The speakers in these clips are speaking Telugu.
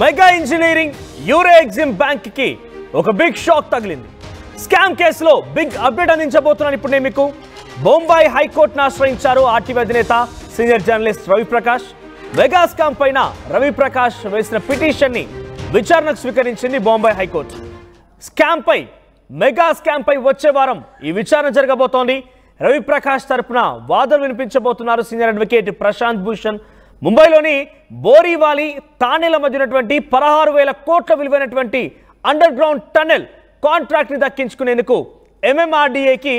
Mega engineering Euro Exim bank కి ఒక బిగ్ షాక్ తగిలింది. స్కామ్ కేసులో బిగ్ అప్డేట్ అందించబోతున్నాను ఇప్పుడు నేను మీకు. బొంబాయి హైకోర్టును ఆశ్రయించారు ఆర్టీవీ అధినేత senior journalist Ravi Prakash. Mega scam పైన రవిప్రకాష్ వేసిన పిటిషన్ ని విచారణకు స్వీకరించింది బొంబాయి హైకోర్టు. మెగా స్కామ్ పై వచ్చే వారం ఈ విచారణ జరగబోతోంది. రవిప్రకాష్ తరపున వాదనలు వినిపించబోతున్నారు సీనియర్ అడ్వకేట్ ప్రశాంత్ భూషణ్. ముంబైలోని బోరీవాలి తానేల మధ్య ఉన్నటువంటి 16,000 కోట్ల విలువైనటువంటి అండర్ గ్రౌండ్ టన్నెల్ కాంట్రాక్ట్ ని దక్కించుకునేందుకు MMRDAకి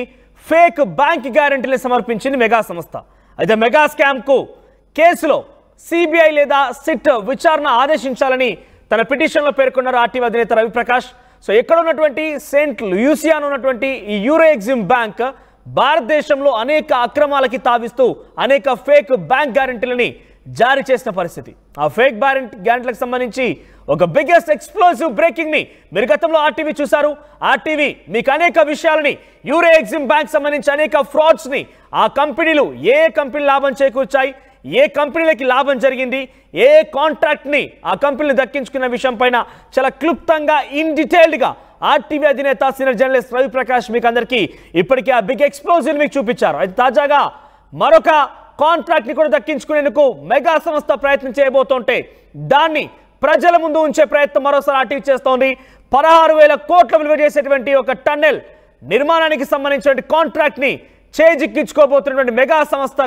ఫేక్ బ్యాంక్ గ్యారెంటీలు సమర్పించింది మెగా సంస్థ. అయితే మెగా స్కామ్ కు కేసులో CBI లేదా సిట్ విచారణ ఆదేశించాలని తన పిటిషన్లో పేర్కొన్నారు ఆర్టీవీ అధినేత రవిప్రకాష్. సో ఎక్కడ ఉన్నటువంటి సెయింట్ లూసియాలో ఉన్నటువంటి ఈ యూరో ఎగ్జిమ్ బ్యాంక్ భారతదేశంలో అనేక అక్రమాలకి తావిస్తూ అనేక ఫేక్ బ్యాంక్ గ్యారెంటీలని జారీ చేసిన పరిస్థితి. ఆ ఫేక్ గ్యారెంటీలకు సంబంధించి ఒక బిగ్గెస్ట్ ఎక్స్ప్లోజివ్ బ్రేకింగ్ ని మీరు గతంలో ఆర్టీవీ చూశారు. ఆర్టీవీ మీకు అనేక విషయాలని యూరో ఎగ్జిమ్ బ్యాంక్ సంబంధించి అనేక ఫ్రాడ్స్ ని ఆ కంపెనీలు ఏ కంపెనీ లాభం చేకూర్చాయి, ఏ కంపెనీలకి లాభం జరిగింది, ఏ కాంట్రాక్ట్ ని ఆ కంపెనీలు దక్కించుకున్న విషయం పైన చాలా క్లుప్తంగా ఇన్ డీటెయిల్డ్ గా ఆర్టీవీ అధినేత సీనియర్ జర్నలిస్ట్ రవిప్రకాష్ మీకు అందరికీ ఇప్పటికే ఆ బిగ్ ఎక్స్ప్లోజివ్ మీకు చూపించారు. అయితే తాజాగా మరొక కాంట్రాక్ట్ ని కూడా దక్కించుకునేందుకు మెగా సంస్థ ప్రయత్నం చేయబోతుంటే దాన్ని ప్రజల ముందు ఉంచే ప్రయత్నం మరోసారి ఆర్టీవీ చేస్తోంది. 16,000 కోట్ల విలువ చేసేటువంటి ఒక టన్నెల్ నిర్మాణానికి సంబంధించిన కాంట్రాక్ట్ ని చేజిక్కించుకోబోతున్నటువంటి మెగా సంస్థ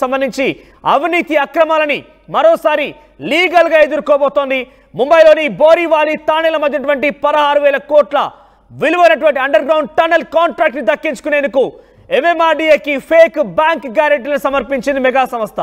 సంబంధించి అవినీతి అక్రమాలని మరోసారి లీగల్ గా ఎదుర్కోబోతోంది. ముంబైలోని బోరీవాలి తానేల మధ్య 16,000 కోట్ల విలువైనటువంటి అండర్ గ్రౌండ్ టన్నెల్ కాంట్రాక్ట్ ని దక్కించుకునేందుకు MMRDAకి ఫేక్ బ్యాంక్ గ్యారెంటీలను సమర్పించింది మెగా సంస్థ.